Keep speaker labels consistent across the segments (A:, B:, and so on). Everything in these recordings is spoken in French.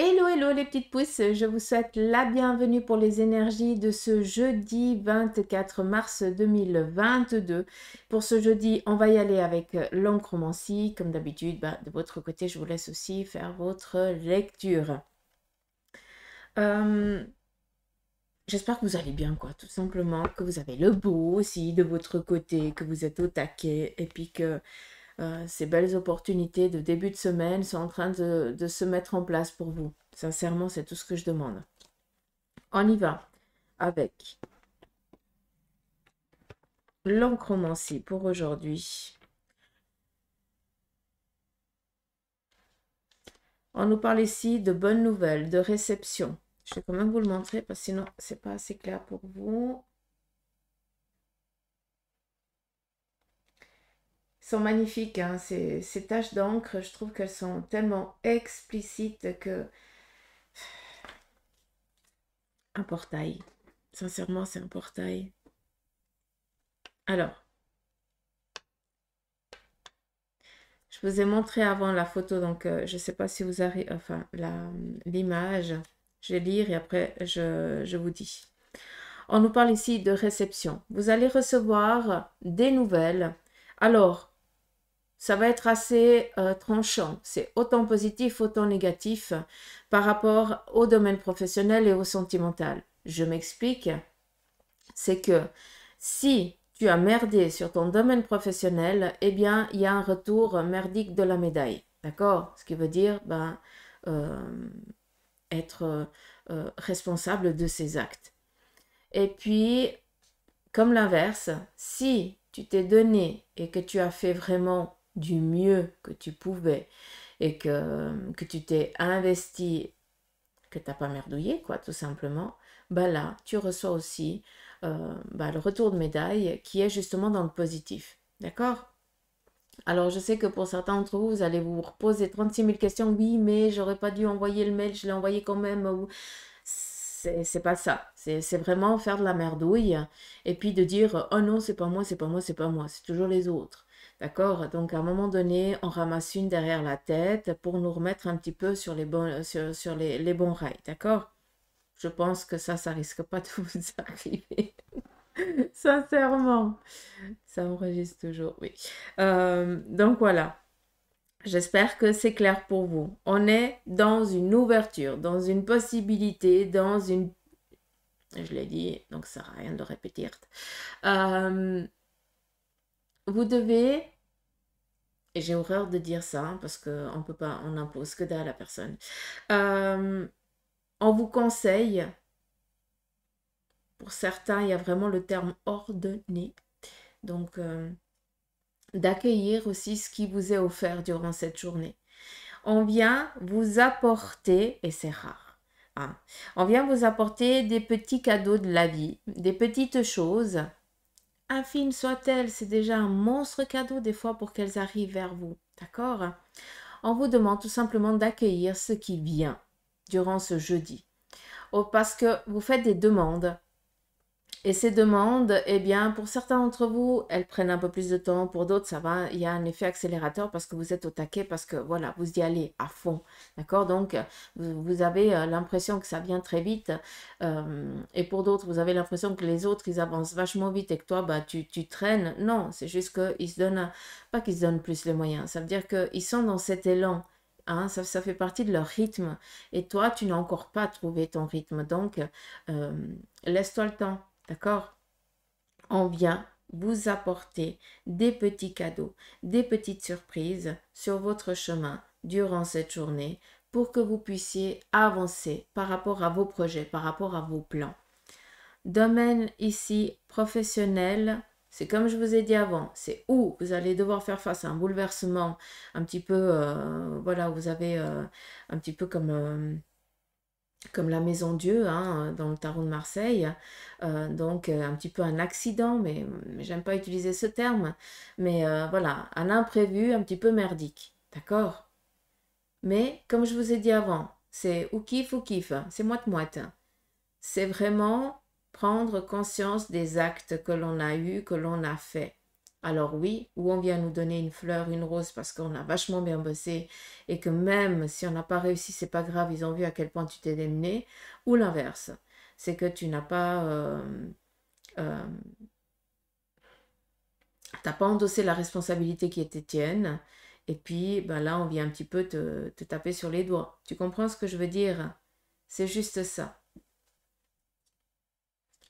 A: Hello, hello les petites pousses, je vous souhaite la bienvenue pour les énergies de ce jeudi 24 mars 2022. Pour ce jeudi, on va y aller avec l'encromancie. Comme d'habitude, de votre côté, je vous laisse aussi faire votre lecture. J'espère que vous allez bien, quoi, tout simplement, que vous avez le beau aussi de votre côté, que vous êtes au taquet et puis que ces belles opportunités de début de semaine sont en train de se mettre en place pour vous. Sincèrement, c'est tout ce que je demande. On y va avec l'encromancie pour aujourd'hui. On nous parle ici de bonnes nouvelles, de réception. Je vais quand même vous le montrer parce que sinon, c'est pas assez clair pour vous. Ils sont magnifiques, hein, ces taches d'encre. Je trouve qu'elles sont tellement explicites que... Un portail. Sincèrement, c'est un portail. Alors, je vous ai montré avant la photo, donc je ne sais pas si vous arrivez, enfin, l'image. Je vais lire et après, je vous dis. On nous parle ici de réception. Vous allez recevoir des nouvelles. Alors, ça va être assez tranchant. C'est autant positif, autant négatif par rapport au domaine professionnel et au sentimental. Je m'explique. C'est que si tu as merdé sur ton domaine professionnel, eh bien, il y a un retour merdique de la médaille. D'accord? Ce qui veut dire être responsable de ses actes. Et puis, comme l'inverse, si tu t'es donné et que tu as fait vraiment du mieux que tu pouvais et que tu t'es investi, que tu n'as pas merdouillé, quoi, tout simplement, là, tu reçois aussi le retour de médaille qui est justement dans le positif. D'accord? Alors, je sais que pour certains d'entre vous, vous allez vous reposer 36 000 questions. Oui, mais j'aurais pas dû envoyer le mail, je l'ai envoyé quand même. C'est pas ça. C'est vraiment faire de la merdouille et puis de dire oh non, c'est pas moi, c'est pas moi, c'est pas moi, c'est toujours les autres. D'accord? Donc, à un moment donné, on ramasse une derrière la tête pour nous remettre un petit peu sur les bons, sur les bons rails. D'accord? Je pense que ça risque pas de vous arriver. Sincèrement. Ça enregistre toujours, oui. Donc voilà. J'espère que c'est clair pour vous. On est dans une ouverture, dans une possibilité, dans une... Je l'ai dit, donc ça sert à rien de le répéter. Vous devez... Et j'ai horreur de dire ça, hein, parce qu'on peut pas, on n'impose que dalle à la personne. On vous conseille, pour certains, il y a vraiment le terme ordonné. Donc, d'accueillir aussi ce qui vous est offert durant cette journée. On vient vous apporter, et c'est rare, hein, on vient vous apporter des petits cadeaux de la vie, des petites choses, infimes soient-elles, c'est déjà un monstre cadeau des fois pour qu'elles arrivent vers vous, d'accord? On vous demande tout simplement d'accueillir ce qui vient durant ce jeudi. Parce que vous faites des demandes. Et ces demandes, eh bien, pour certains d'entre vous, elles prennent un peu plus de temps. Pour d'autres, ça va, il y a un effet accélérateur parce que vous êtes au taquet, parce que voilà, vous y allez à fond. D'accord? Donc, vous avez l'impression que ça vient très vite. Et pour d'autres, vous avez l'impression que les autres, ils avancent vachement vite et que toi, tu traînes. Non, c'est juste qu'ils se donnent, pas qu'ils se donnent plus les moyens. Ça veut dire qu'ils sont dans cet élan. Hein, ça fait partie de leur rythme. Et toi, tu n'as encore pas trouvé ton rythme. Donc, laisse-toi le temps. D'accord? On vient vous apporter des petits cadeaux, des petites surprises sur votre chemin durant cette journée pour que vous puissiez avancer par rapport à vos projets, par rapport à vos plans. Domaine ici professionnel, c'est comme je vous ai dit avant, c'est où vous allez devoir faire face à un bouleversement un petit peu, voilà, vous avez un petit peu comme la maison Dieu, hein, dans le tarot de Marseille. Donc, un petit peu un accident, mais j'aime pas utiliser ce terme. Mais voilà, un imprévu un petit peu merdique. D'accord? Mais, comme je vous ai dit avant, c'est ou kiff, c'est moite-moite. C'est vraiment prendre conscience des actes que l'on a eus, que l'on a fait. Alors oui, ou on vient nous donner une fleur, une rose parce qu'on a vachement bien bossé et que même si on n'a pas réussi, c'est pas grave, ils ont vu à quel point tu t'es démené, ou l'inverse, c'est que tu n'as pas, euh, t'as pas endossé la responsabilité qui était tienne, et puis ben là on vient un petit peu te taper sur les doigts. Tu comprends ce que je veux dire? C'est juste ça.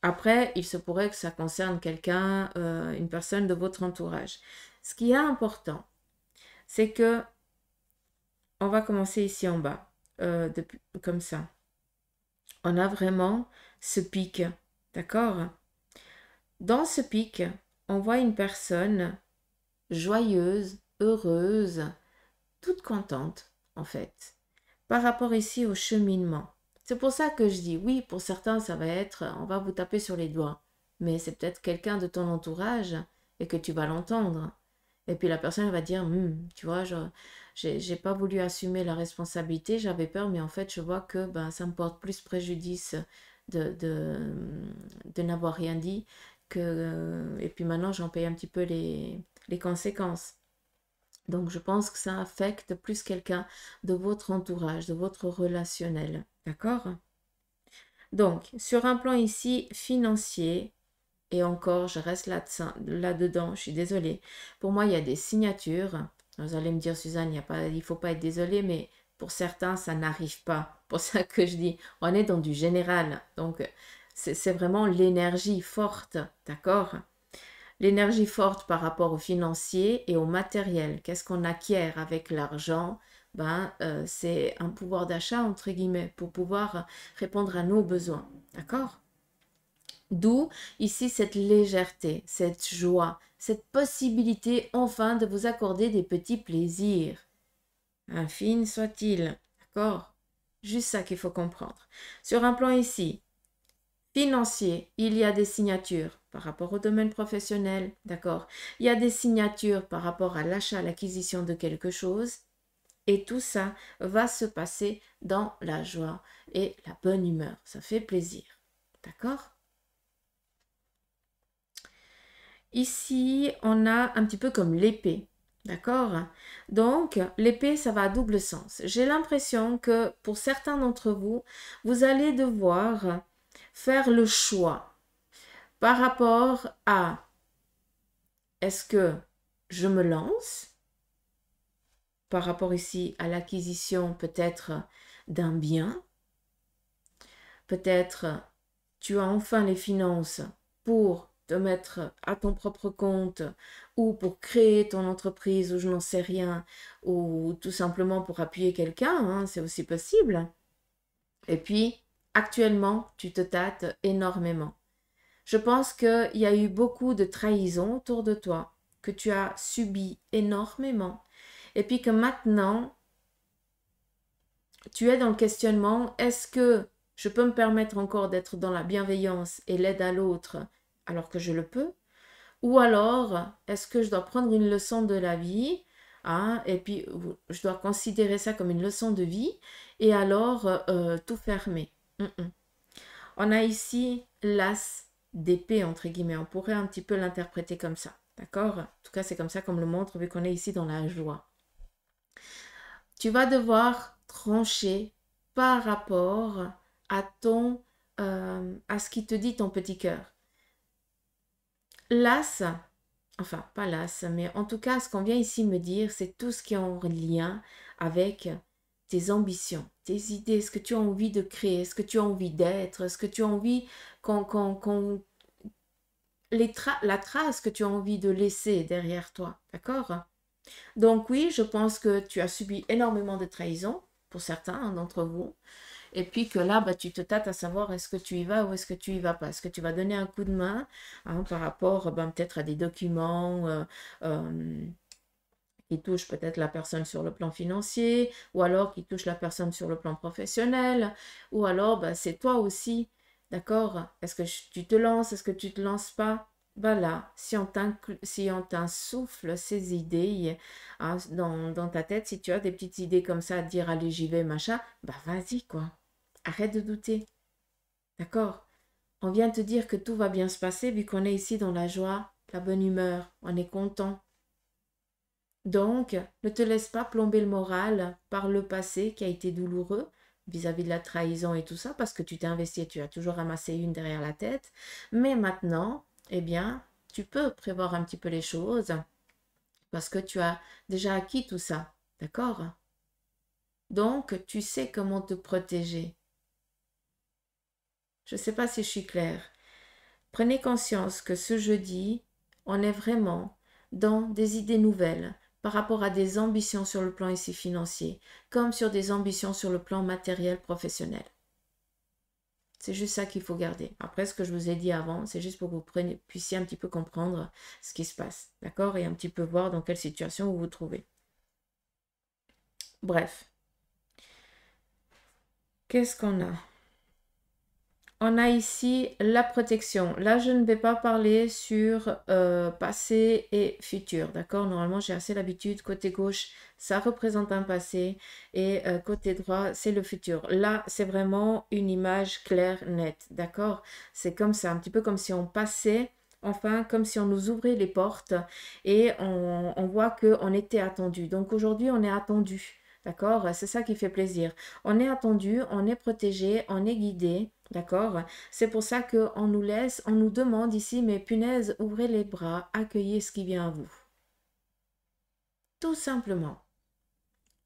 A: Après, il se pourrait que ça concerne quelqu'un, une personne de votre entourage. Ce qui est important, c'est que on va commencer ici en bas, comme ça. On a vraiment ce pic, d'accord? Dans ce pic, on voit une personne joyeuse, heureuse, toute contente, en fait, par rapport ici au cheminement. C'est pour ça que je dis, oui, pour certains, ça va être, on va vous taper sur les doigts, mais c'est peut-être quelqu'un de ton entourage et que tu vas l'entendre. Et puis la personne va dire, tu vois, j'ai pas voulu assumer la responsabilité, j'avais peur, mais en fait, je vois que ben, ça me porte plus préjudice de, de, de n'avoir rien dit que... Et puis maintenant, j'en paye un petit peu les conséquences. Donc, je pense que ça affecte plus quelqu'un de votre entourage, de votre relationnel. D'accord? Donc, sur un plan ici financier, et encore, je reste là-dedans, je suis désolée. Pour moi, il y a des signatures. Vous allez me dire, Suzanne, il ne faut pas être désolée, mais pour certains, ça n'arrive pas. Pour ça que je dis, on est dans du général. Donc, c'est vraiment l'énergie forte, d'accord? L'énergie forte par rapport au financier et au matériel. Qu'est-ce qu'on acquiert avec l'argent? Ben, c'est un pouvoir d'achat, entre guillemets, pour pouvoir répondre à nos besoins. D'accord? D'où ici cette légèreté, cette joie, cette possibilité enfin de vous accorder des petits plaisirs. Infime soit-il. D'accord? Juste ça qu'il faut comprendre. Sur un plan ici, financier, il y a des signatures par rapport au domaine professionnel, d'accord? Il y a des signatures par rapport à l'achat, l'acquisition de quelque chose. Et tout ça va se passer dans la joie et la bonne humeur. Ça fait plaisir. D'accord? Ici, on a un petit peu comme l'épée. D'accord? Donc, l'épée, ça va à double sens. J'ai l'impression que pour certains d'entre vous, vous allez devoir faire le choix par rapport à est-ce que je me lance par rapport ici à l'acquisition peut-être d'un bien, peut-être tu as enfin les finances pour te mettre à ton propre compte ou pour créer ton entreprise ou je n'en sais rien ou tout simplement pour appuyer quelqu'un, hein, c'est aussi possible. Et puis, actuellement, tu te tâtes énormément. Je pense qu'il y a eu beaucoup de trahison autour de toi, que tu as subi énormément. Et puis que maintenant, tu es dans le questionnement, est-ce que je peux me permettre encore d'être dans la bienveillance et l'aide à l'autre alors que je le peux? Ou alors, est-ce que je dois prendre une leçon de la vie, hein, et puis je dois considérer ça comme une leçon de vie et alors tout fermer? On a ici l'as d'épée, entre guillemets. On pourrait un petit peu l'interpréter comme ça. D'accord? En tout cas, c'est comme ça qu'on me le montre, vu qu'on est ici dans la joie. Tu vas devoir trancher par rapport à à ce qui te dit ton petit cœur. L'as, enfin pas l'as, mais en tout cas, ce qu'on vient ici me dire, c'est tout ce qui est en lien avec tes ambitions, tes idées, ce que tu as envie de créer, ce que tu as envie d'être, ce que tu as envie qu'on la trace que tu as envie de laisser derrière toi, d'accord? Donc oui, je pense que tu as subi énormément de trahison, pour certains d'entre vous, et puis que là, bah, tu te tâtes à savoir est-ce que tu y vas ou est-ce que tu y vas pas. Est-ce que tu vas donner un coup de main, hein, par rapport ben, peut-être à des documents qui touchent peut-être la personne sur le plan financier, ou alors qui touchent la personne sur le plan professionnel, ou alors bah, c'est toi aussi, d'accord? Est-ce que tu te lances, est-ce que tu te lances pas? Voilà, si on t'insuffle ces idées hein, dans ta tête, si tu as des petites idées comme ça à te dire allez j'y vais, machin, bah vas-y quoi. Arrête de douter, d'accord? On vient te dire que tout va bien se passer vu qu'on est ici dans la joie la bonne humeur, on est content. Donc, ne te laisse pas plomber le moral par le passé qui a été douloureux vis-à-vis de la trahison et tout ça, parce que tu t'es investi et tu as toujours ramassé une derrière la tête. Mais maintenant, eh bien, tu peux prévoir un petit peu les choses parce que tu as déjà acquis tout ça, d'accord? Donc, tu sais comment te protéger. Je ne sais pas si je suis claire. Prenez conscience que ce jeudi, on est vraiment dans des idées nouvelles par rapport à des ambitions sur le plan ici financier, comme sur des ambitions sur le plan matériel professionnel. C'est juste ça qu'il faut garder. Après, ce que je vous ai dit avant, c'est juste pour que vous puissiez un petit peu comprendre ce qui se passe, d'accord? Et un petit peu voir dans quelle situation vous vous trouvez. Bref, qu'est-ce qu'on a? On a ici la protection. Là, je ne vais pas parler sur passé et futur, d'accord? Normalement, j'ai assez l'habitude. Côté gauche, ça représente un passé et côté droit, c'est le futur. Là, c'est vraiment une image claire, nette, d'accord? C'est comme ça, un petit peu comme si on passait, enfin, comme si on nous ouvrait les portes et on voit qu'on était attendu. Donc aujourd'hui, on est attendu. D'accord? C'est ça qui fait plaisir. On est attendu, on est protégé, on est guidé. D'accord? C'est pour ça qu'on nous laisse, on nous demande ici, mais punaise, ouvrez les bras, accueillez ce qui vient à vous. Tout simplement.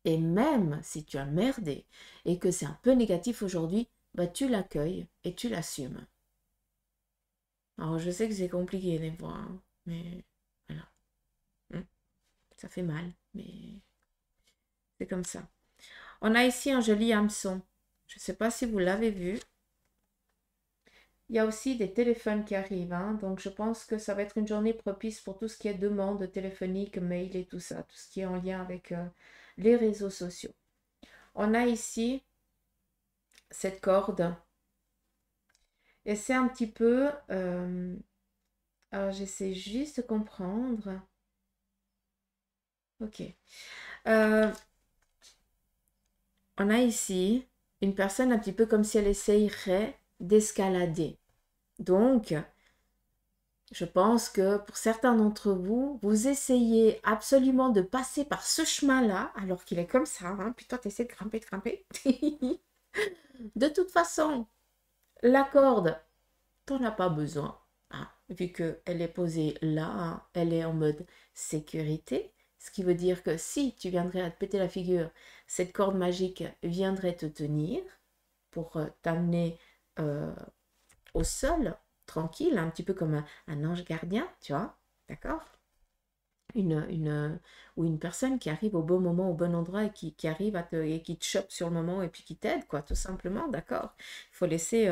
A: Et même si tu as merdé et que c'est un peu négatif aujourd'hui, bah tu l'accueilles et tu l'assumes. Alors je sais que c'est compliqué des fois, hein, mais voilà. Ça fait mal, mais c'est comme ça. On a ici un joli hameçon. Je ne sais pas si vous l'avez vu. Il y a aussi des téléphones qui arrivent, hein, donc je pense que ça va être une journée propice pour tout ce qui est demande téléphonique, mail et tout ça, tout ce qui est en lien avec les réseaux sociaux. On a ici cette corde et c'est un petit peu... alors j'essaie juste de comprendre. Ok. On a ici une personne un petit peu comme si elle essayerait d'escalader. Donc, je pense que pour certains d'entre vous, vous essayez absolument de passer par ce chemin-là, alors qu'il est comme ça, hein, puis toi, tu essaies de grimper, de grimper. De toute façon, la corde, tu n'en as pas besoin, hein, vu qu'elle est posée là, hein, elle est en mode sécurité, ce qui veut dire que si tu viendrais à te péter la figure, cette corde magique viendrait te tenir pour t'amener au sol, tranquille, un petit peu comme un ange gardien, tu vois, d'accord? Ou une personne qui arrive au bon moment, au bon endroit et qui arrive et qui te chope sur le moment et puis qui t'aide, quoi, tout simplement, d'accord? Il faut laisser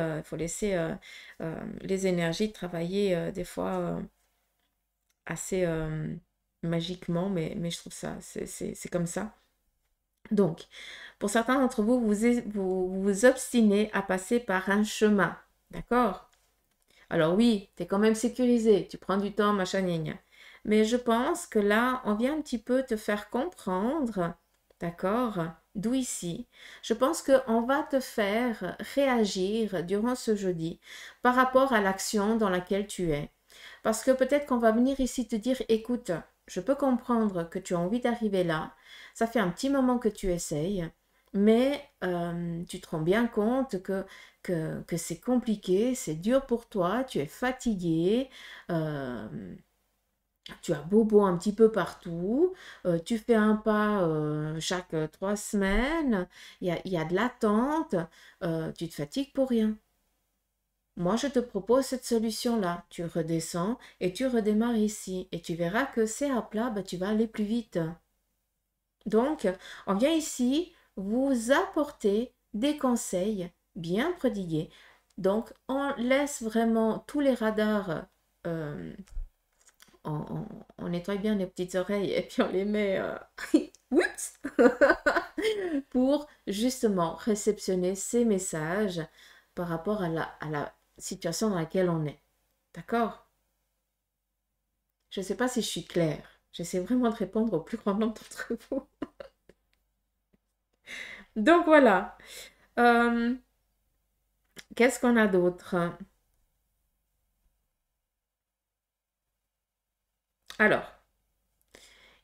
A: les énergies travailler des fois assez magiquement, mais je trouve ça, c'est comme ça. Donc, pour certains d'entre vous, vous obstinez à passer par un chemin, d'accord? Alors oui, tu es quand même sécurisé, tu prends du temps, machin, gna, gna. Mais je pense que là, on vient un petit peu te faire comprendre, d'accord, d'où ici. Je pense qu'on va te faire réagir durant ce jeudi par rapport à l'action dans laquelle tu es. Parce que peut-être qu'on va venir ici te dire, écoute, je peux comprendre que tu as envie d'arriver là, ça fait un petit moment que tu essayes, mais tu te rends bien compte que c'est compliqué, c'est dur pour toi, tu es fatigué, euh, tu as bobo un petit peu partout, tu fais un pas chaque 3 semaines, il y a de l'attente, tu te fatigues pour rien. Moi, je te propose cette solution-là. Tu redescends et tu redémarres ici. Et tu verras que c'est à plat, bah, tu vas aller plus vite. Donc, on vient ici vous apporter des conseils bien prodigués. Donc, on laisse vraiment tous les radars, euh, on nettoie bien les petites oreilles et puis on les met oups, pour justement réceptionner ces messages par rapport à la situation dans laquelle on est. D'accord? Je ne sais pas si je suis claire. J'essaie vraiment de répondre au plus grand nombre d'entre vous. Donc voilà. Euh, Qu'est-ce qu'on a d'autre? Alors,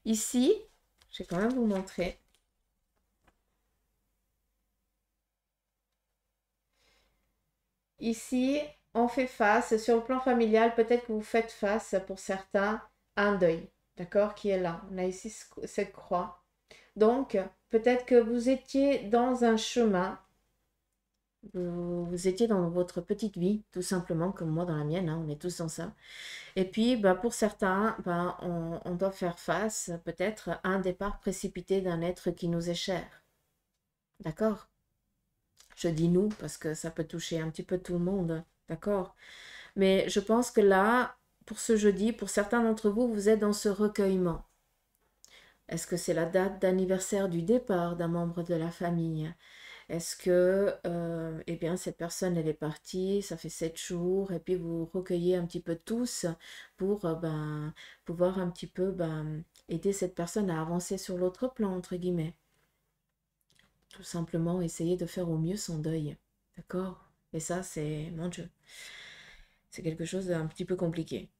A: ici, je vais quand même vous montrer. Ici, on fait face, sur le plan familial, peut-être que vous faites face pour certains à un deuil, d'accord, qui est là. On a ici cette croix. Donc, peut-être que vous étiez dans un chemin, vous étiez dans votre petite vie, tout simplement, comme moi dans la mienne, hein, on est tous dans ça. Et puis, bah, pour certains, bah, on doit faire face peut-être à un départ précipité d'un être qui nous est cher, d'accord? Je dis nous parce que ça peut toucher un petit peu tout le monde, d'accord? Mais je pense que là, pour ce jeudi, pour certains d'entre vous, vous êtes dans ce recueillement. Est-ce que c'est la date d'anniversaire du départ d'un membre de la famille? Est-ce que, eh bien, cette personne, elle est partie, ça fait 7 jours, et puis vous recueillez un petit peu tous pour ben, pouvoir un petit peu ben, aider cette personne à avancer sur l'autre plan, entre guillemets. Tout simplement essayer de faire au mieux son deuil. D'accord? Et ça, c'est, mon Dieu, c'est quelque chose d'un petit peu compliqué.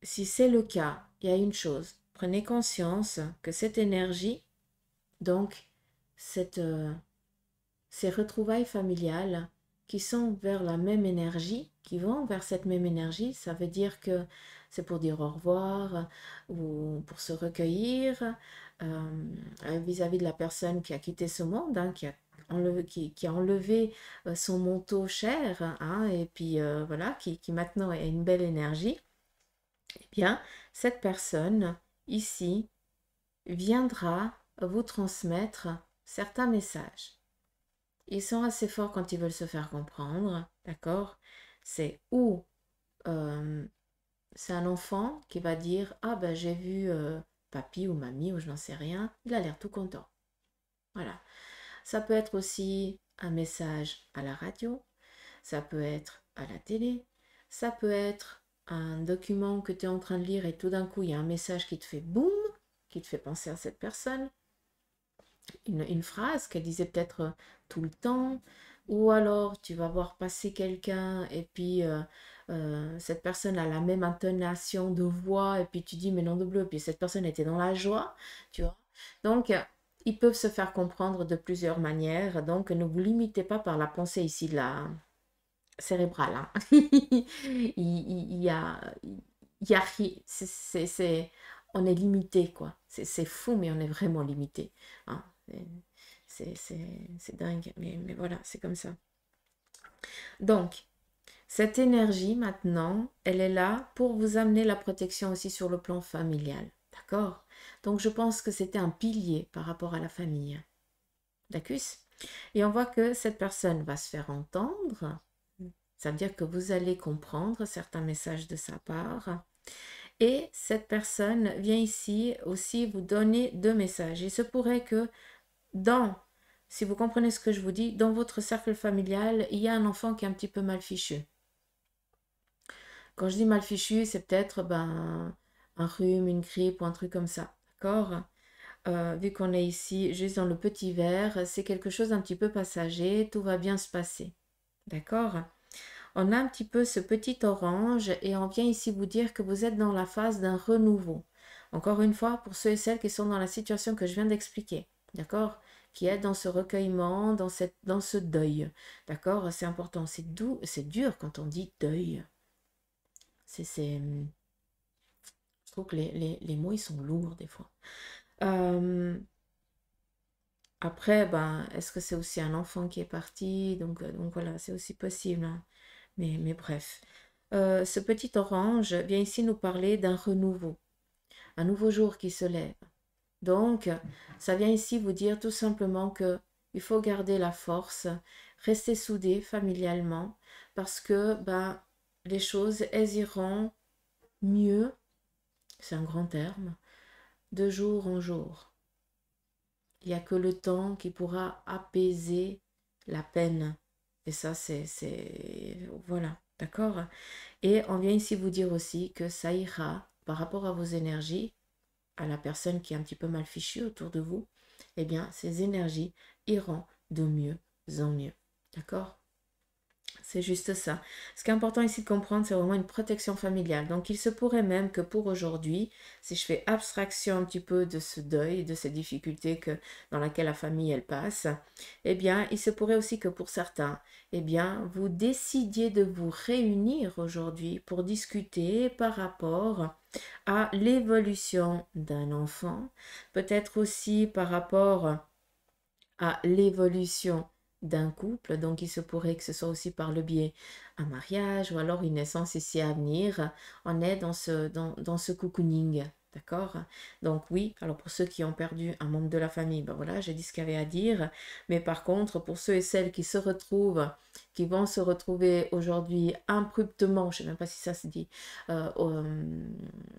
A: Si c'est le cas, il y a une chose. Prenez conscience que cette énergie, donc cette, ces retrouvailles familiales qui sont vers la même énergie, qui vont vers cette même énergie, ça veut dire que c'est pour dire au revoir ou pour se recueillir vis-à-vis de la personne qui a quitté ce monde, hein, qui a enlevé son manteau cher, hein, et puis voilà, qui maintenant a une belle énergie. Eh bien, cette personne ici viendra vous transmettre certains messages. Ils sont assez forts quand ils veulent se faire comprendre, d'accord? C'est ou c'est un enfant qui va dire ah ben j'ai vu papy ou mamie ou je n'en sais rien, il a l'air tout content. Voilà. Ça peut être aussi un message à la radio, ça peut être à la télé, ça peut être un document que tu es en train de lire et tout d'un coup il y a un message qui te fait boum, qui te fait penser à cette personne. Une phrase qu'elle disait peut-être tout le temps, ou alors tu vas voir passer quelqu'un et puis cette personne a la même intonation de voix et puis tu dis mais non de bleu, et puis cette personne était dans la joie, tu vois. Donc, ils peuvent se faire comprendre de plusieurs manières, donc ne vous limitez pas par la pensée ici de la cérébrale. Hein. Il y a, il y a on est limité, quoi. C'est fou, mais on est vraiment limité. Hein. C'est dingue, mais voilà, c'est comme ça. Donc, cette énergie, maintenant, elle est là pour vous amener la protection aussi sur le plan familial. D'accord? Donc, je pense que c'était un pilier par rapport à la famille. D'accord? Et on voit que cette personne va se faire entendre. Ça veut dire que vous allez comprendre certains messages de sa part. Et cette personne vient ici aussi vous donner 2 messages. Il se pourrait que si vous comprenez ce que je vous dis, dans votre cercle familial, il y a un enfant qui est un petit peu mal fichu. Quand je dis mal fichu, c'est peut-être ben, un rhume, une grippe ou un truc comme ça. D'accord? Vu qu'on est ici juste dans le petit verre, c'est quelque chose d'un petit peu passager, tout va bien se passer. D'accord? On a un petit peu ce petit orange et on vient ici vous dire que vous êtes dans la phase d'un renouveau. Encore une fois, pour ceux et celles qui sont dans la situation que je viens d'expliquer, d'accord? Qui est dans ce recueillement, dans ce deuil, d'accord? C'est important, c'est dur quand on dit deuil. Je trouve que les mots, ils sont lourds des fois. Après, ben, est-ce que c'est aussi un enfant qui est parti? Donc voilà, c'est aussi possible. Hein. Mais bref. Ce petit orange vient ici nous parler d'un renouveau, un nouveau jour qui se lève. Donc, ça vient ici vous dire tout simplement que il faut garder la force, rester soudés familialement, parce que ben, les choses, elles iront mieux, c'est un grand terme, de jour en jour. Il n'y a que le temps qui pourra apaiser la peine. Et ça, voilà, d'accord? Et on vient ici vous dire aussi que ça ira par rapport à vos énergies, à la personne qui est un petit peu mal fichue autour de vous, eh bien, ces énergies iront de mieux en mieux. D'accord? C'est juste ça. Ce qui est important ici de comprendre, c'est vraiment une protection familiale. Donc, il se pourrait même que pour aujourd'hui, si je fais abstraction un petit peu de ce deuil, de ces difficultés dans laquelle la famille, elle passe, eh bien, il se pourrait aussi que pour certains, eh bien, vous décidiez de vous réunir aujourd'hui pour discuter par rapport à l'évolution d'un enfant, peut-être aussi par rapport à l'évolution d'un couple. Donc, il se pourrait que ce soit aussi par le biais un mariage ou alors une naissance ici à venir. On est dans ce cocooning. D'accord? Donc oui, alors pour ceux qui ont perdu un membre de la famille, ben voilà, j'ai dit ce qu'il y avait à dire. Mais par contre, pour ceux et celles qui se retrouvent, qui vont se retrouver aujourd'hui abruptement, je ne sais même pas si ça se dit,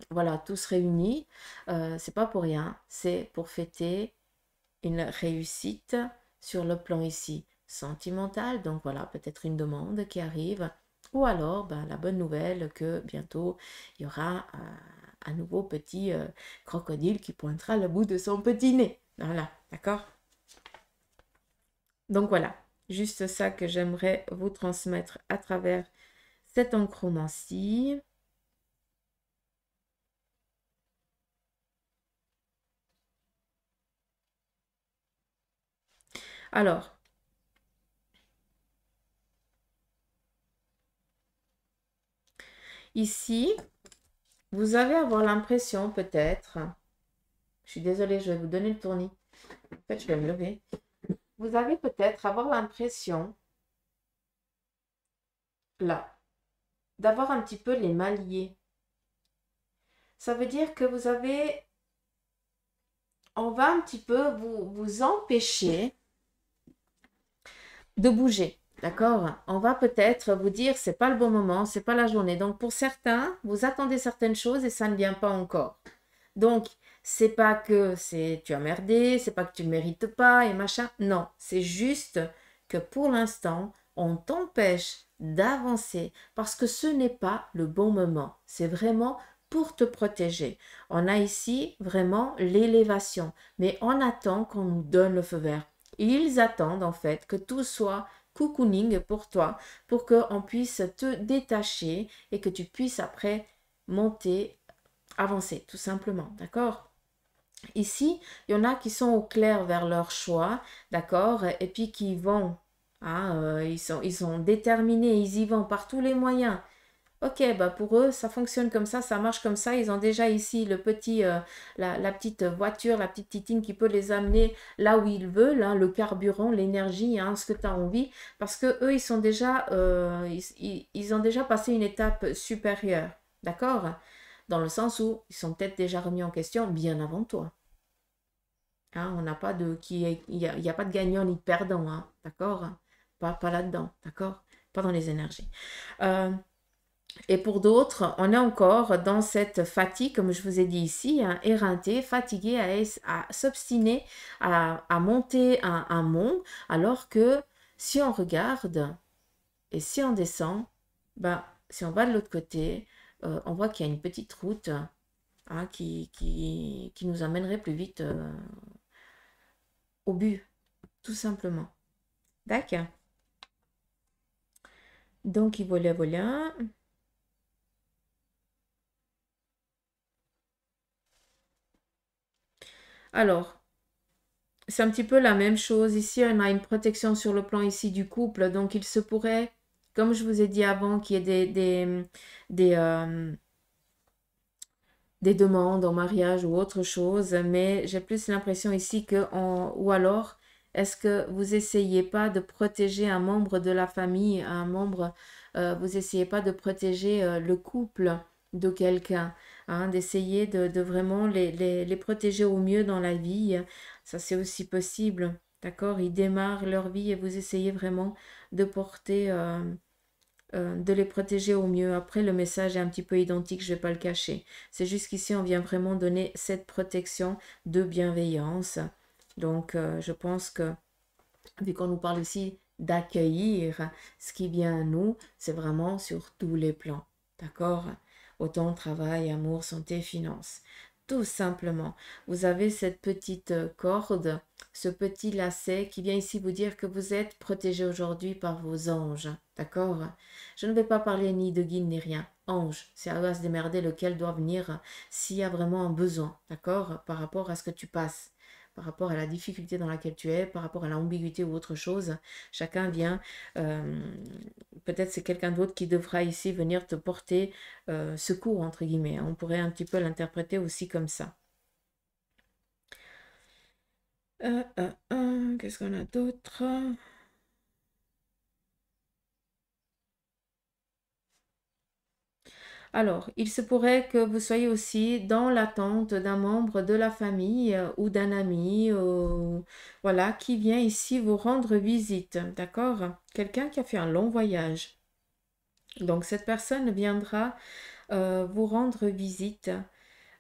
A: voilà, tous réunis, c'est pas pour rien, c'est pour fêter une réussite sur le plan ici sentimental, donc voilà, peut-être une demande qui arrive, ou alors ben, la bonne nouvelle que bientôt il y aura un nouveau petit crocodile qui pointera le bout de son petit nez. Voilà, d'accord? Donc voilà, juste ça que j'aimerais vous transmettre à travers cette enchromancie. Alors, ici, vous allez avoir l'impression peut-être, je suis désolée, je vais vous donner le tournis, en fait je vais me lever, vous allez peut-être avoir l'impression, là, d'avoir un petit peu les mains liées. Ça veut dire que vous avez, on va un petit peu vous empêcher de bouger. D'accord? On va peut-être vous dire, c'est pas le bon moment, c'est pas la journée. Donc pour certains, vous attendez certaines choses et ça ne vient pas encore. Donc, c'est pas que tu as merdé, c'est pas que tu ne mérites pas et machin. Non, c'est juste que pour l'instant, on t'empêche d'avancer parce que ce n'est pas le bon moment. C'est vraiment pour te protéger. On a ici vraiment l'élévation, mais on attend qu'on nous donne le feu vert. Ils attendent en fait que tout soit cocooning pour toi, pour qu'on puisse te détacher et que tu puisses après monter, avancer, tout simplement, d'accord? Ici, il y en a qui sont au clair vers leur choix, d'accord? Et puis qui vont, hein, ils sont déterminés, ils y vont par tous les moyens. Ok, bah pour eux, ça fonctionne comme ça marche comme ça. Ils ont déjà ici le petit, la petite voiture, la petite titine qui peut les amener là où ils veulent, hein, le carburant, l'énergie, hein, ce que tu as envie. Parce que eux, ils sont déjà, ils ont déjà passé une étape supérieure, d'accord? Dans le sens où ils sont peut-être déjà remis en question bien avant toi. Hein, on n'a pas de, il y a pas de gagnant ni de perdant, hein, d'accord? Pas là-dedans, d'accord? Pas dans les énergies. Euh, et pour d'autres, on est encore dans cette fatigue, comme je vous ai dit ici, hein, éreinté, fatigué à s'obstiner à monter un mont, alors que si on regarde et si on descend, ben, si on va de l'autre côté, on voit qu'il y a une petite route, hein, qui nous amènerait plus vite au but, tout simplement. D'accord. Donc, il voilà, voilà. Alors, c'est un petit peu la même chose. Ici, on a une protection sur le plan ici du couple. Donc, il se pourrait, comme je vous ai dit avant, qu'il y ait des, euh, des demandes en mariage ou autre chose. Mais j'ai plus l'impression ici que, ou alors, est-ce que vous essayez pas de protéger un membre de la famille, un membre, vous essayez pas de protéger le couple de quelqu'un, hein, d'essayer de vraiment les protéger au mieux dans la vie. Ça, c'est aussi possible. D'accord? Ils démarrent leur vie et vous essayez vraiment de porter, de les protéger au mieux. Après, le message est un petit peu identique, je ne vais pas le cacher. C'est juste qu'ici, on vient vraiment donner cette protection de bienveillance. Donc, je pense que, vu qu'on nous parle aussi d'accueillir ce qui vient à nous, c'est vraiment sur tous les plans. D'accord? Autant travail, amour, santé, finances. Tout simplement. Vous avez cette petite corde, ce petit lacet qui vient ici vous dire que vous êtes protégé aujourd'hui par vos anges. D'accord? Je ne vais pas parler ni de guide ni rien. Ange, c'est à eux à se démerder lequel doit venir s'il y a vraiment un besoin. D'accord? Par rapport à ce que tu passes, par rapport à la difficulté dans laquelle tu es, par rapport à l'ambiguïté ou autre chose. Chacun vient. euh, Peut-être c'est quelqu'un d'autre qui devra ici venir te porter secours, entre guillemets. On pourrait un petit peu l'interpréter aussi comme ça. Qu'est-ce qu'on a d'autre? Alors, il se pourrait que vous soyez aussi dans l'attente d'un membre de la famille ou d'un ami, voilà, qui vient ici vous rendre visite, d'accord? Quelqu'un qui a fait un long voyage. Donc, cette personne viendra vous rendre visite.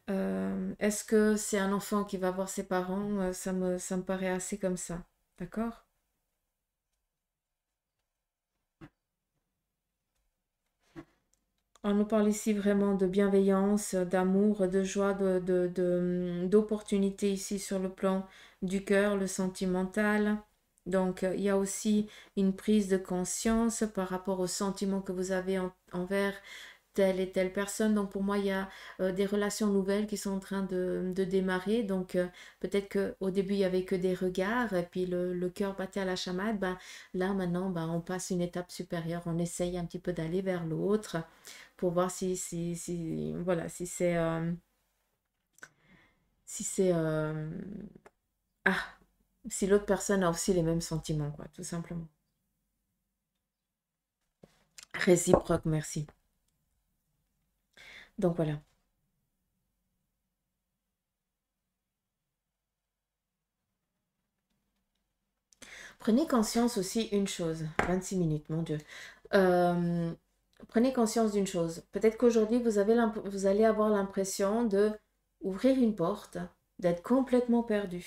A: Est-ce que c'est un enfant qui va voir ses parents? Ça me paraît assez comme ça. D'accord? On nous parle ici vraiment de bienveillance, d'amour, de joie, d'opportunité ici sur le plan du cœur, le sentimental. Donc, il y a aussi une prise de conscience par rapport aux sentiments que vous avez envers telle et telle personne. Donc pour moi, il y a des relations nouvelles qui sont en train de démarrer. Donc peut-être qu'au début, il n'y avait que des regards et puis le cœur battait à la chamade. Ben, là, maintenant, ben, on passe une étape supérieure. On essaye un petit peu d'aller vers l'autre pour voir voilà, si c'est, ah, si l'autre personne a aussi les mêmes sentiments, quoi, tout simplement. Réciproque, merci. Donc voilà. Prenez conscience aussi une chose. 26 minutes, mon Dieu. Euh, Prenez conscience d'une chose. Peut-être qu'aujourd'hui, vous allez avoir l'impression de ouvrir une porte, d'être complètement perdu.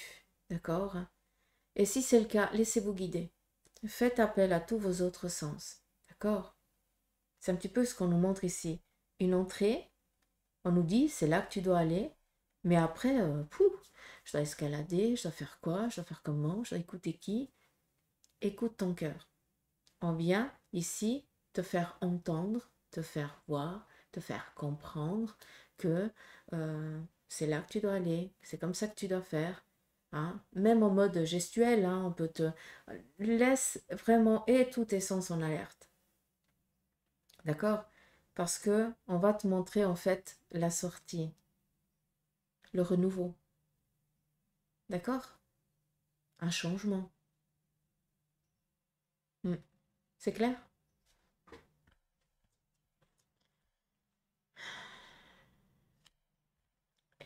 A: D'accord? Et si c'est le cas, laissez-vous guider. Faites appel à tous vos autres sens. D'accord? C'est un petit peu ce qu'on nous montre ici. Une entrée, on nous dit, c'est là que tu dois aller. Mais après, pouf, je dois escalader, je dois faire quoi, je dois faire comment, je dois écouter qui. Écoute ton cœur. On vient ici te faire entendre, te faire voir, te faire comprendre que c'est là que tu dois aller, c'est comme ça que tu dois faire. Hein. Même en mode gestuel, hein, on peut te... Laisse vraiment et tous tes sens en alerte. D'accord? Parce que on va te montrer en fait la sortie, le renouveau. D'accord? Un changement. Hmm. C'est clair?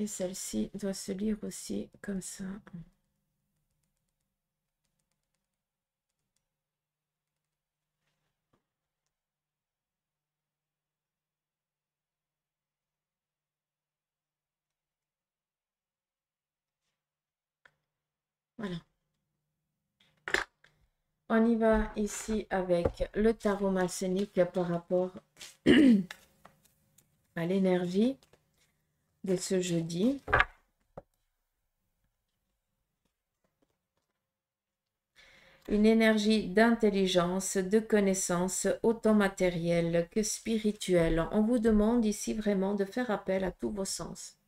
A: Et celle-ci doit se lire aussi comme ça. Voilà. On y va ici avec le tarot maçonnique par rapport à l'énergie de ce jeudi. Une énergie d'intelligence, de connaissance, autant matérielle que spirituelle. On vous demande ici vraiment de faire appel à tous vos sens.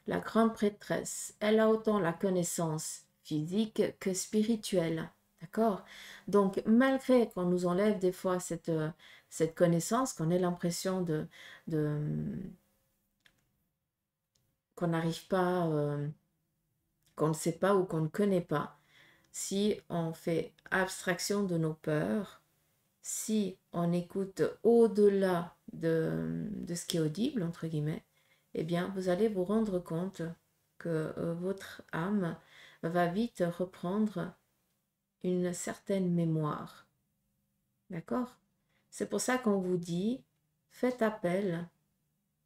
A: La grande prêtresse, elle a autant la connaissance physique que spirituelle. D'accord? Donc, malgré qu'on nous enlève des fois cette connaissance, qu'on ait l'impression de qu'on n'arrive pas, qu'on ne sait pas ou qu'on ne connaît pas, si on fait abstraction de nos peurs, si on écoute au-delà de ce qui est audible, entre guillemets, eh bien, vous allez vous rendre compte que votre âme va vite reprendre une certaine mémoire. D'accord? C'est pour ça qu'on vous dit, faites appel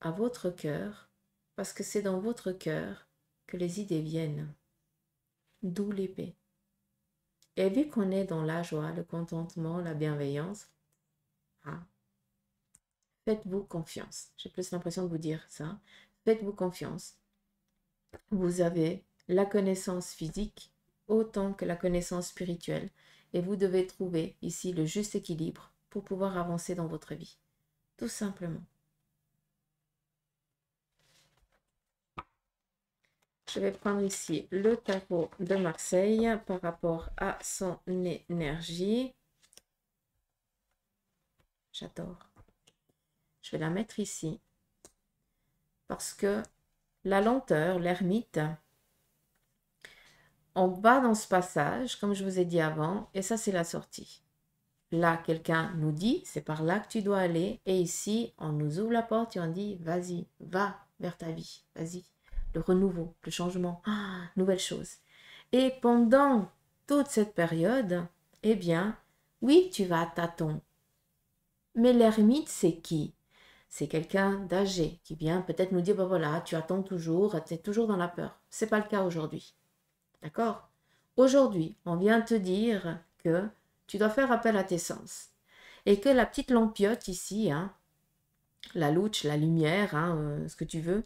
A: à votre cœur, parce que c'est dans votre cœur que les idées viennent, d'où l'épée. Et vu qu'on est dans la joie, le contentement, la bienveillance, hein, faites-vous confiance. J'ai plus l'impression de vous dire ça. Faites-vous confiance. Vous avez la connaissance physique autant que la connaissance spirituelle. Et vous devez trouver ici le juste équilibre pour pouvoir avancer dans votre vie. Tout simplement. Je vais prendre ici le tarot de Marseille par rapport à son énergie. J'adore. Je vais la mettre ici parce que la lenteur, l'ermite, on va dans ce passage, comme je vous ai dit avant, et ça c'est la sortie. Là, quelqu'un nous dit, c'est par là que tu dois aller, et ici, on nous ouvre la porte et on dit, vas-y, va vers ta vie, vas-y. Le renouveau, le changement, nouvelle chose. Et pendant toute cette période, eh bien, oui, tu vas à tâtons. Mais l'ermite, c'est qui? C'est quelqu'un d'âgé qui vient peut-être nous dire, ben voilà, tu attends toujours, tu es toujours dans la peur. Ce n'est pas le cas aujourd'hui. D'accord? Aujourd'hui, on vient te dire que tu dois faire appel à tes sens. Et que la petite lampiote ici, hein, la louche, la lumière, ce que tu veux,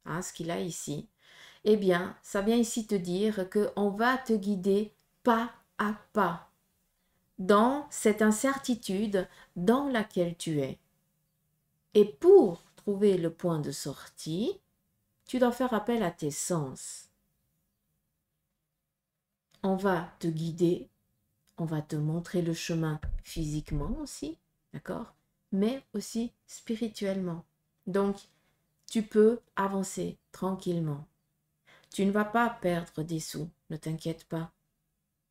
A: ce qu'il a ici, eh bien, ça vient ici te dire qu'on va te guider pas à pas dans cette incertitude dans laquelle tu es. Et pour trouver le point de sortie, tu dois faire appel à tes sens. On va te guider, on va te montrer le chemin physiquement aussi, d'accord? Mais aussi spirituellement. Donc, tu peux avancer tranquillement. Tu ne vas pas perdre des sous, ne t'inquiète pas.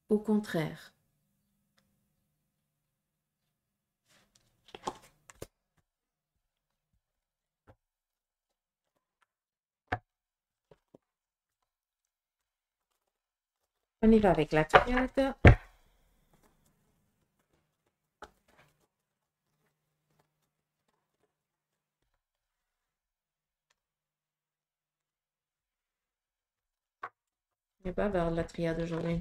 A: Au contraire. On y va avec la triade. On va vers la triade aujourd'hui.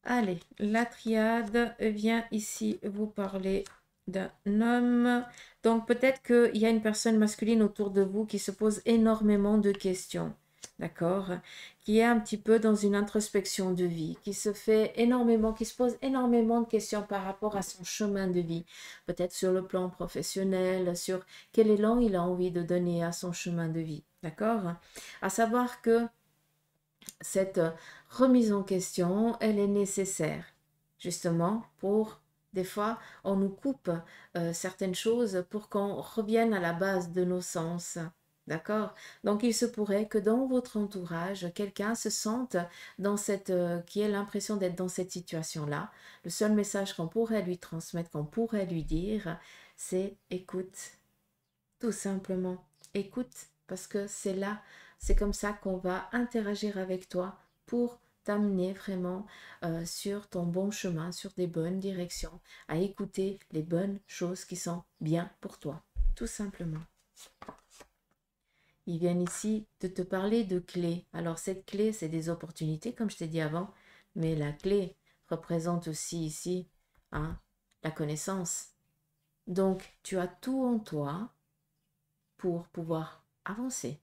A: Allez, la triade vient ici vous parler d'un homme. Donc peut-être qu'il y a une personne masculine autour de vous qui se pose énormément de questions, d'accord? Qui est un petit peu dans une introspection de vie, qui se pose énormément de questions par rapport à son chemin de vie. Peut-être sur le plan professionnel, sur quel élan il a envie de donner à son chemin de vie, d'accord? À savoir que cette remise en question, elle est nécessaire, justement, pour, des fois, on nous coupe certaines choses pour qu'on revienne à la base de nos sens. D'accord? Donc, il se pourrait que dans votre entourage, quelqu'un se sente dans qui ait l'impression d'être dans cette situation-là. Le seul message qu'on pourrait lui transmettre, qu'on pourrait lui dire, c'est écoute, tout simplement. Écoute, parce que c'est là, c'est comme ça qu'on va interagir avec toi pour t'amener vraiment sur ton bon chemin, sur des bonnes directions, à écouter les bonnes choses qui sont bien pour toi, tout simplement. Ils viennent ici de te parler de clés. Alors cette clé, c'est des opportunités, comme je t'ai dit avant, mais la clé représente aussi ici la connaissance. Donc, tu as tout en toi pour pouvoir avancer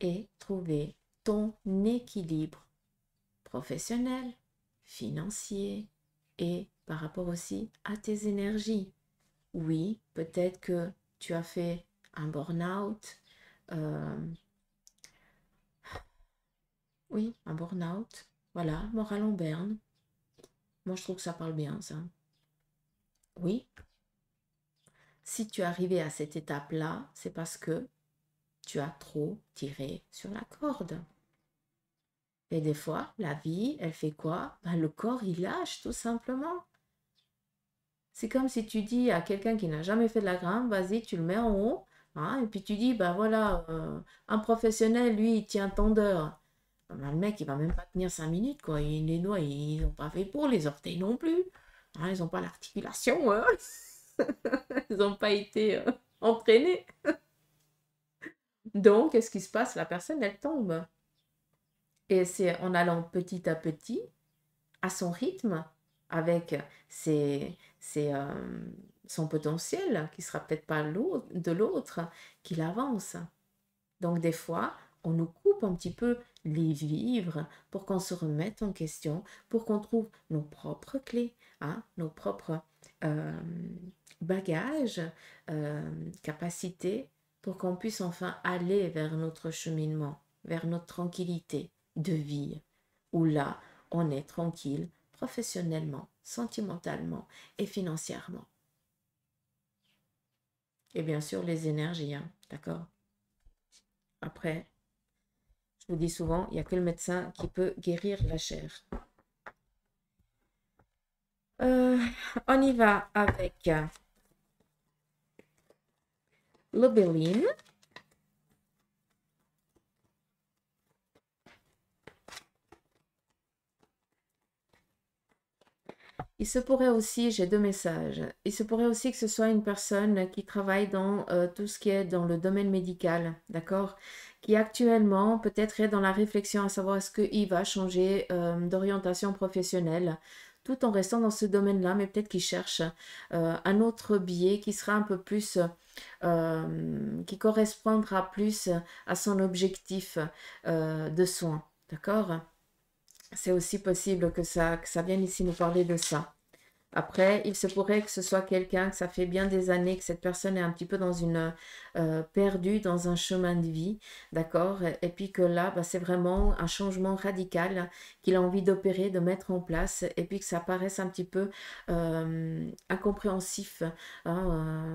A: et trouver ton équilibre professionnel, financier et par rapport aussi à tes énergies. Oui, peut-être que tu as fait un burn-out. Oui, un burn-out. Voilà, moral en berne. Moi, je trouve que ça parle bien, ça. Oui. Si tu es arrivé à cette étape-là, c'est parce que tu as trop tiré sur la corde. Et des fois, la vie, elle fait quoi? Le corps, il lâche tout simplement. C'est comme si tu dis à quelqu'un qui n'a jamais fait de la grimpe, vas-y, tu le mets en haut, et puis tu dis, voilà, un professionnel, lui, il tient tant d'heures. Le mec, il va même pas tenir 5 minutes, quoi. Les doigts, ils n'ont pas fait pour, les orteils non plus. Ils n'ont pas l'articulation, ils n'ont pas été entraînés. Donc, qu'est-ce qui se passe? La personne, elle tombe. Et c'est en allant petit à petit, à son rythme, avec son potentiel, qui sera peut-être pas de l'autre, qu'il avance. Donc des fois, on nous coupe un petit peu les vivres pour qu'on se remette en question, pour qu'on trouve nos propres clés, hein, nos propres euh, bagages, capacités, pour qu'on puisse enfin aller vers notre cheminement, vers notre tranquillité de vie, où là, on est tranquille professionnellement, sentimentalement et financièrement. Et bien sûr, les énergies, hein, d'accord? Après, je vous dis souvent, il n'y a que le médecin qui peut guérir la chair. On y va avec l'obéline. Il se pourrait aussi, j'ai deux messages, il se pourrait aussi que ce soit une personne qui travaille dans tout ce qui est dans le domaine médical, d'accord? Qui actuellement peut-être est dans la réflexion à savoir est-ce qu'il va changer d'orientation professionnelle tout en restant dans ce domaine-là, mais peut-être qu'il cherche un autre biais qui sera un peu plus, qui correspondra plus à son objectif de soins, d'accord? C'est aussi possible que ça vienne ici nous parler de ça. Après, il se pourrait que ce soit quelqu'un, que ça fait bien des années que cette personne est un petit peu dans une perdue dans un chemin de vie, d'accord? Et puis que là, bah, c'est vraiment un changement radical qu'il a envie d'opérer, de mettre en place, et puis que ça paraisse un petit peu incompréhensif, hein,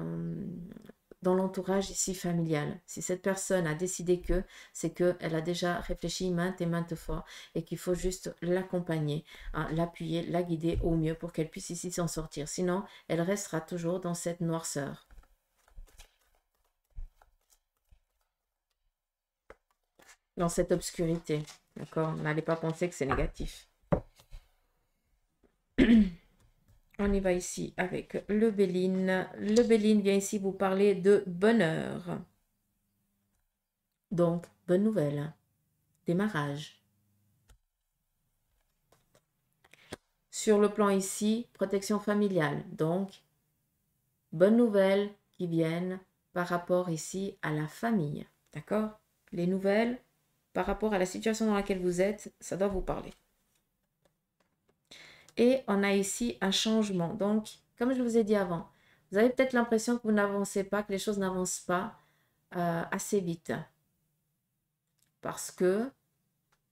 A: dans l'entourage ici familial. Si cette personne a décidé que, c'est qu'elle a déjà réfléchi maintes et maintes fois et qu'il faut juste l'accompagner, hein, l'appuyer, la guider au mieux pour qu'elle puisse ici s'en sortir. Sinon, elle restera toujours dans cette noirceur. Dans cette obscurité. D'accord? N'allez pas penser que c'est négatif. On y va ici avec le Béline. Le Béline vient ici vous parler de bonheur. Donc, bonne nouvelle. Démarrage. Sur le plan ici, protection familiale. Donc, bonnes nouvelles qui viennent par rapport ici à la famille. D'accord? Les nouvelles par rapport à la situation dans laquelle vous êtes, ça doit vous parler. Et on a ici un changement. Donc, comme je vous ai dit avant, vous avez peut-être l'impression que vous n'avancez pas, que les choses n'avancent pas assez vite. Parce que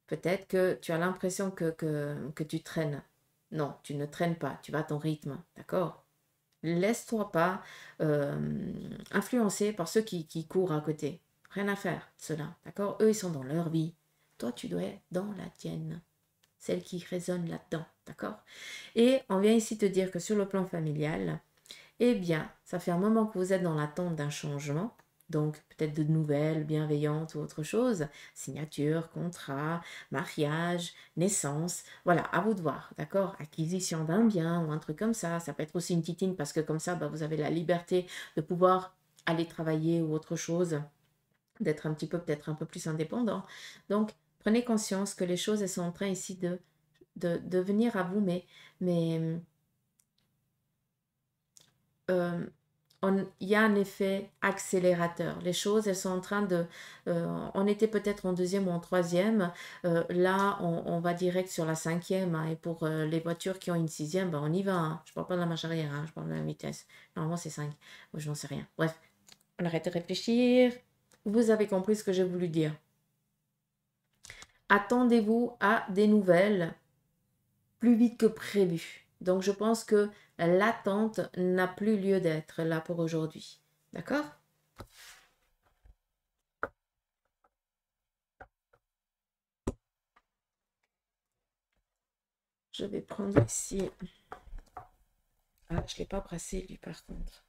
A: peut-être que tu as l'impression que tu traînes. Non, tu ne traînes pas, tu vas à ton rythme, d'accord? Laisse-toi pas influencer par ceux qui courent à côté. Rien à faire, ceux-là, d'accord? Eux, ils sont dans leur vie. Toi, tu dois être dans la tienne, celle qui résonne là-dedans, d'accord? Et on vient ici te dire que sur le plan familial, eh bien, ça fait un moment que vous êtes dans l'attente d'un changement, donc peut-être de nouvelles, bienveillantes ou autre chose, signature, contrat, mariage, naissance, voilà, à vous de voir, d'accord? Acquisition d'un bien ou un truc comme ça peut être aussi une titine parce que comme ça, bah, vous avez la liberté de pouvoir aller travailler ou autre chose, d'être un petit peu, peut-être un peu plus indépendant. Donc, prenez conscience que les choses, elles sont en train ici de venir à vous, mais il y a un effet accélérateur. Les choses, elles sont en train de... on était peut-être en deuxième ou en troisième. Là, on va direct sur la cinquième, hein, et pour les voitures qui ont une sixième, ben, on y va, hein. Je ne parle pas de la marche arrière, hein, je parle de la vitesse. Normalement, c'est 5. Je n'en sais rien. Bref, on arrête de réfléchir. Vous avez compris ce que j'ai voulu dire. Attendez-vous à des nouvelles plus vite que prévu. Donc, je pense que l'attente n'a plus lieu d'être là pour aujourd'hui. D'accord? Je vais prendre ici. Ah, je ne l'ai pas brassé, lui, par contre.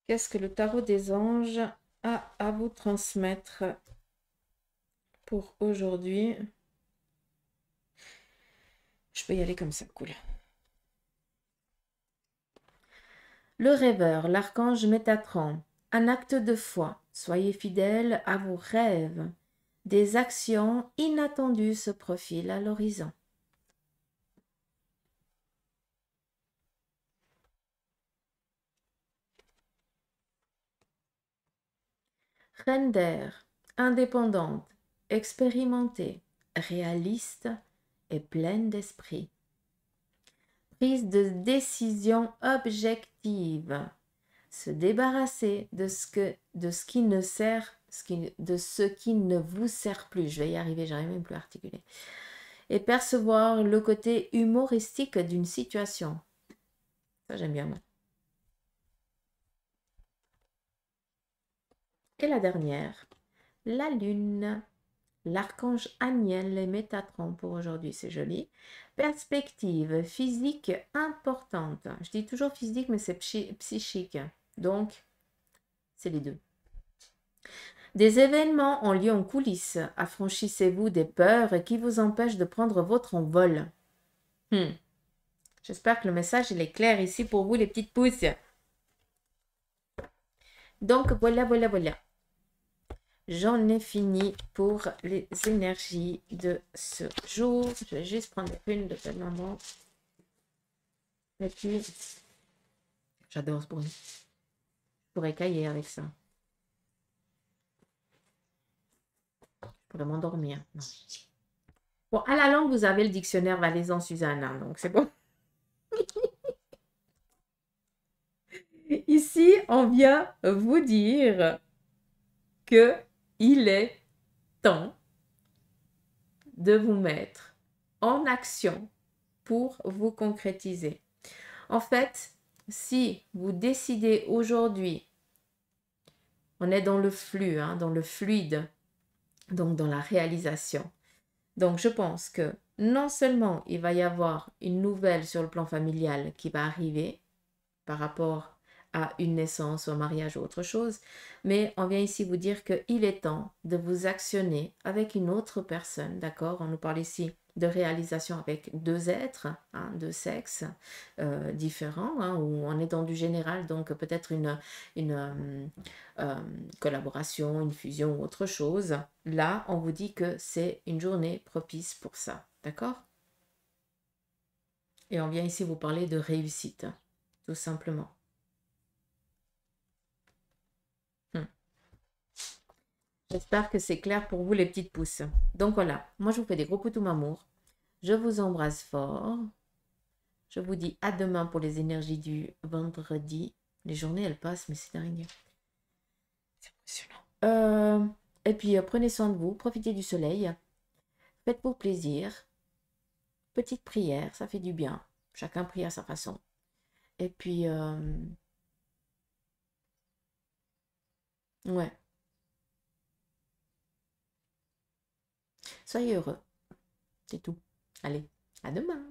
A: Qu'est-ce que le tarot des anges a à vous transmettre pour aujourd'hui? Je peux y aller comme ça, cool. Le rêveur, l'archange Métatron. Un acte de foi. Soyez fidèles à vos rêves. Des actions inattendues se profilent à l'horizon. Reine d'air, indépendante, expérimentée, réaliste et pleine d'esprit. Prise de décision objective. Se débarrasser de ce qui ne sert, de ce qui ne vous sert plus. Je vais y arriver, j'arrive même plus à articuler. Et percevoir le côté humoristique d'une situation. Ça, j'aime bien, moi. Et la dernière, la lune. L'archange Aniel et Métatron pour aujourd'hui, c'est joli. Perspective physique importante. Je dis toujours physique, mais c'est psychique. Donc, c'est les deux. Des événements ont lieu en coulisses. Affranchissez-vous des peurs qui vous empêchent de prendre votre envol. J'espère que le message il est clair ici pour vous, les petites pousses. Donc, voilà. J'en ai fini pour les énergies de ce jour. Je vais juste prendre une de cette maman. Et puis, j'adore ce bruit. Je pourrais cailler avec ça. Je pourrais m'endormir. Bon, à la langue, vous avez le dictionnaire valaisan Suzanne, hein, donc c'est bon. Ici, on vient vous dire que il est temps de vous mettre en action pour vous concrétiser. En fait, si vous décidez aujourd'hui, on est dans le flux, hein, dans le fluide, donc dans la réalisation. Donc, je pense que non seulement il va y avoir une nouvelle sur le plan familial qui va arriver par rapport à une naissance ou un mariage ou autre chose, mais on vient ici vous dire qu'il est temps de vous actionner avec une autre personne, d'accord? On nous parle ici de réalisation avec deux êtres, hein, deux sexes différents, hein, où on est dans du général, donc peut-être une collaboration, une fusion ou autre chose. Là, on vous dit que c'est une journée propice pour ça, d'accord? Et on vient ici vous parler de réussite, tout simplement. J'espère que c'est clair pour vous les petites pousses. Donc voilà, moi je vous fais des gros poutous m'amour. Je vous embrasse fort. Je vous dis à demain pour les énergies du vendredi. Les journées elles passent mais c'est dingue. C'est impressionnant. Et puis prenez soin de vous, profitez du soleil. Faites-vous plaisir. Petite prière, ça fait du bien. Chacun prie à sa façon. Et puis ouais. Soyez heureux. C'est tout. Allez, à demain.